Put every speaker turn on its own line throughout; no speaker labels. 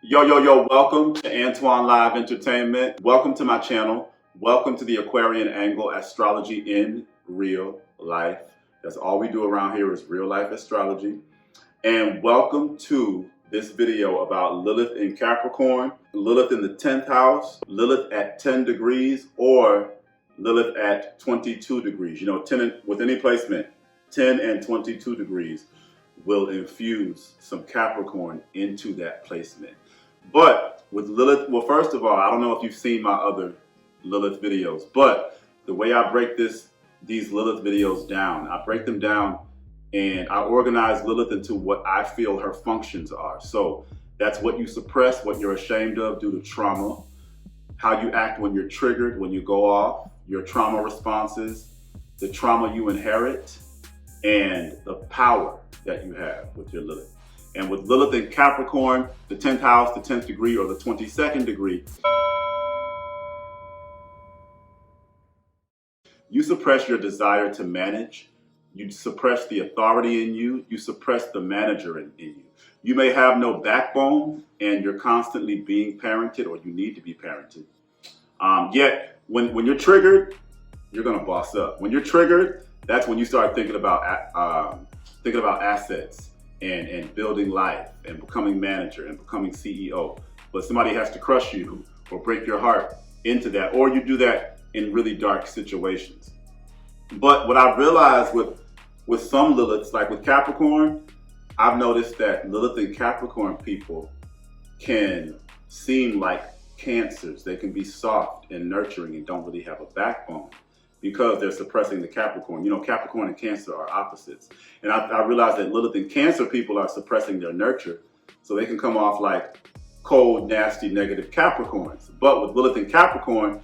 Yo, welcome to Antoine Live Entertainment. Welcome to my channel. Welcome to the Aquarian Angle Astrology in Real Life. That's all we do around here is real life astrology. And welcome to this video about Lilith in Capricorn, Lilith in the 10th house, Lilith at 10 degrees, or Lilith at 22 degrees. You know, 10 with any placement, 10 and 22 degrees will infuse some Capricorn into that placement. But with Lilith, well, first of all, I don't know if you've seen my other Lilith videos, but the way I break these Lilith videos down, I break them down and I organize Lilith into what I feel her functions are. So that's what you suppress, what you're ashamed of due to trauma, how you act when you're triggered, when you go off, your trauma responses, the trauma you inherit, and the power that you have with your Lilith. And with Lilith in Capricorn, the 10th house, the 10th degree, or the 22nd degree, you suppress your desire to manage. You suppress the authority in you. You suppress the manager in you. You may have no backbone and you're constantly being parented, or you need to be parented. Yet, when you're triggered, you're gonna boss up. When you're triggered, that's when you start thinking about assets and building life and becoming manager and becoming CEO. But somebody has to crush you or break your heart into that, or you do that in really dark situations. But what I've realized with some Liliths, like with Capricorn, I've noticed that Lilith and Capricorn people can seem like cancers. They can be soft and nurturing and don't really have a backbone, because they're suppressing the Capricorn. You know, Capricorn and Cancer are opposites. And I realized that Lilith and Cancer people are suppressing their nurture, so they can come off like cold, nasty, negative Capricorns. But with Lilith and Capricorn,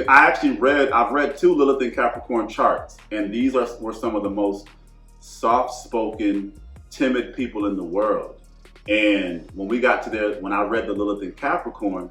I've read 2 Lilith and Capricorn charts, and these were some of the most soft-spoken, timid people in the world. And when I read the Lilith and Capricorn,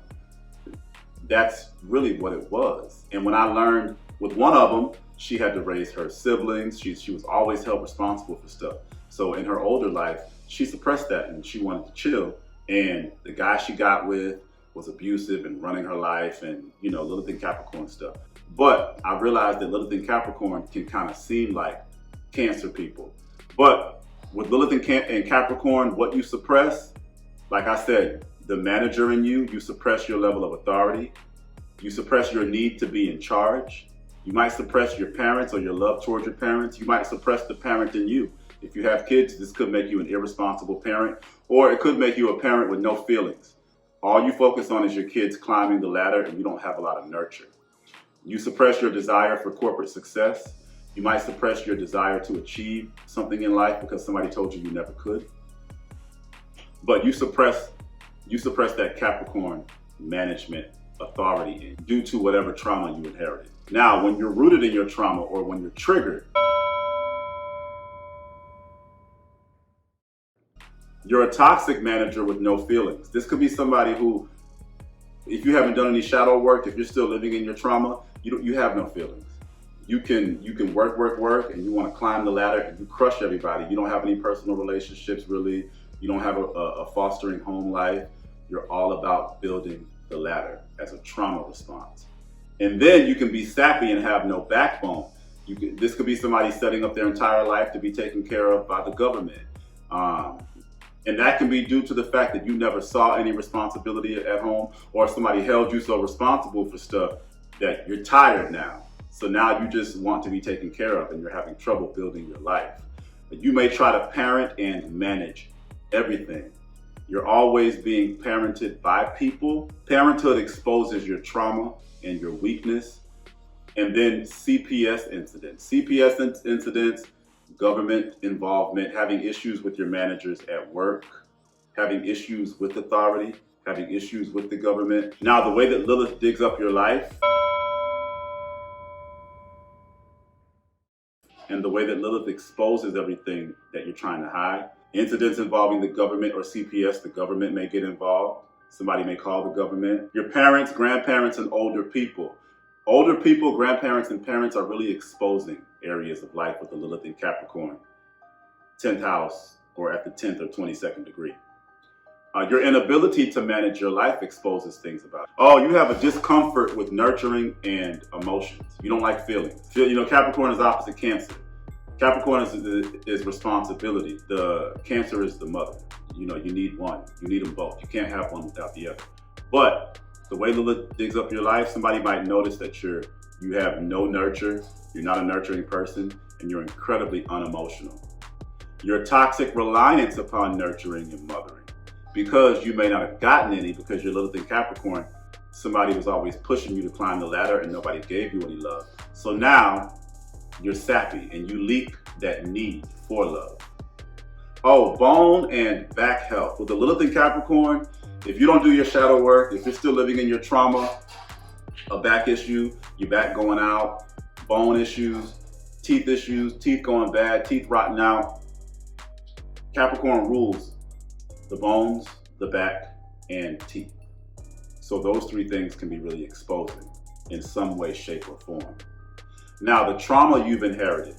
that's really what it was. And when I learned with one of them, she had to raise her siblings. She was always held responsible for stuff. So in her older life, she suppressed that and she wanted to chill. And the guy she got with was abusive and running her life, and, you know, Lilith and Capricorn stuff. But I realized that Lilith and Capricorn can kind of seem like Cancer people. But with Lilith and Capricorn, what you suppress, like I said, the manager in you suppress your level of authority. You suppress your need to be in charge. You might suppress your parents or your love towards your parents. You might suppress the parent in you. If you have kids, this could make you an irresponsible parent, or it could make you a parent with no feelings. All you focus on is your kids climbing the ladder, and you don't have a lot of nurture. You suppress your desire for corporate success. You might suppress your desire to achieve something in life because somebody told you never could. But you suppress that Capricorn management authority due to whatever trauma you inherited. Now, when you're rooted in your trauma, or when you're triggered, you're a toxic manager with no feelings. This could be somebody who, if you haven't done any shadow work, if you're still living in your trauma, you have no feelings. You can work, and you want to climb the ladder, and you crush everybody. You don't have any personal relationships, really. You don't have a fostering home life. You're all about building the ladder as a trauma response. And then you can be sappy and have no backbone. This could be somebody setting up their entire life to be taken care of by the government. And that can be due to the fact that you never saw any responsibility at home, or somebody held you so responsible for stuff that you're tired now. So now you just want to be taken care of, and you're having trouble building your life. You may try to parent and manage everything. You're always being parented by people. Parenthood exposes your trauma and your weakness. And then CPS incidents, government involvement, having issues with your managers at work, having issues with authority, having issues with the government. Now, the way that Lilith digs up your life, and the way that Lilith exposes everything that you're trying to hide. Incidents involving the government or CPS, the government may get involved. Somebody may call the government. Your parents, grandparents, and older people. Older people, grandparents, and parents are really exposing areas of life with the Lilith in Capricorn, 10th house, or at the 10th or 22nd degree. Your inability to manage your life exposes things about you. Oh, you have a discomfort with nurturing and emotions. You don't like feelings. You know, Capricorn is opposite Cancer. Capricorn is responsibility. The Cancer is the mother. You know, you need one. You need them both. You can't have one without the other. But the way Lilith digs up your life, somebody might notice that you have no nurture, you're not a nurturing person, and you're incredibly unemotional. Your toxic reliance upon nurturing and mothering. Because you may not have gotten any because you're Lilith in Capricorn, somebody was always pushing you to climb the ladder and nobody gave you any love. So now you're sappy and you leak that need for love. Oh, bone and back health. With the Lilith in Capricorn, if you don't do your shadow work, if you're still living in your trauma, a back issue, your back going out, bone issues, teeth going bad, teeth rotting out, Capricorn rules the bones, the back, and teeth. So those three things can be really exposing in some way, shape, or form. Now, the trauma you've inherited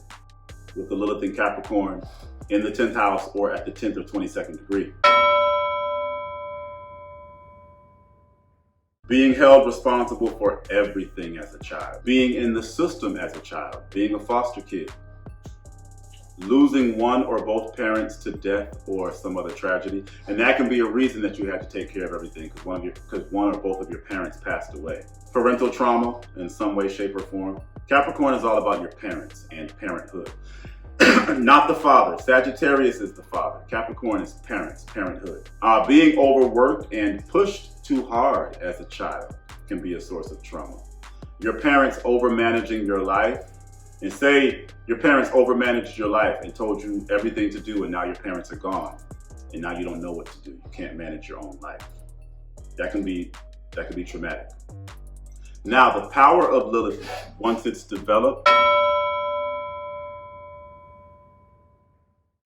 with the Lilith in Capricorn in the 10th house or at the 10th or 22nd degree. Being held responsible for everything as a child. Being in the system as a child. Being a foster kid. Losing one or both parents to death or some other tragedy. And that can be a reason that you had to take care of everything because one or both of your parents passed away. Parental trauma in some way, shape, or form. Capricorn is all about your parents and parenthood. Not the father. Sagittarius is the father. Capricorn is parents, parenthood. Being overworked and pushed too hard as a child can be a source of trauma. Your parents overmanaging your life. And say your parents overmanaged your life and told you everything to do and now your parents are gone and now you don't know what to do. You can't manage your own life. That can be traumatic. Now, the power of Lilith, once it's developed,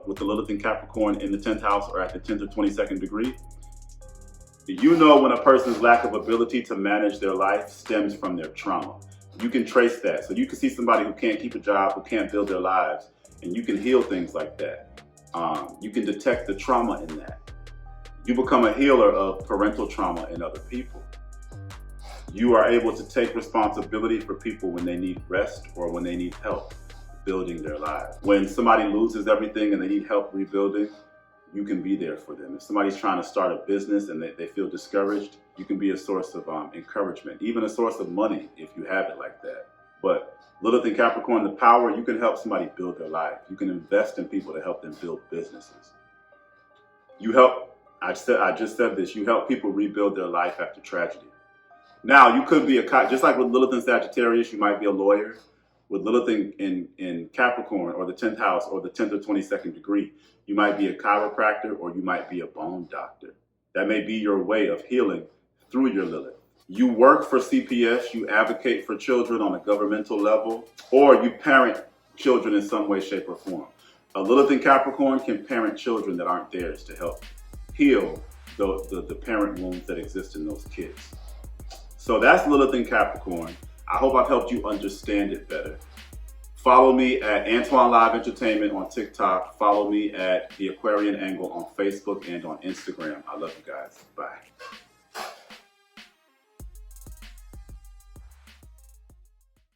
with the Lilith in Capricorn in the 10th house or at the 10th or 22nd degree, you know when a person's lack of ability to manage their life stems from their trauma. You can trace that. So you can see somebody who can't keep a job, who can't build their lives, and you can heal things like that. You can detect the trauma in that. You become a healer of parental trauma in other people. You are able to take responsibility for people when they need rest or when they need help building their lives. When somebody loses everything and they need help rebuilding, you can be there for them. If somebody's trying to start a business and they feel discouraged, you can be a source of encouragement, even a source of money if you have it like that. But Lilith in Capricorn, the power, you can help somebody build their life. You can invest in people to help them build businesses. You help, I just said this, you help people rebuild their life after tragedy. Now, you could be just like with Lilith in Sagittarius, you might be a lawyer. With Lilith in Capricorn or the 10th house or the 10th or 22nd degree, you might be a chiropractor or you might be a bone doctor. That may be your way of healing through your Lilith. You work for CPS, you advocate for children on a governmental level, or you parent children in some way, shape, or form. A Lilith in Capricorn can parent children that aren't theirs to help heal the parent wounds that exist in those kids. So that's Lilith in Capricorn. I hope I've helped you understand it better. Follow me at Antoine Live Entertainment on TikTok. Follow me at The Aquarian Angle on Facebook and on Instagram. I love you guys. Bye.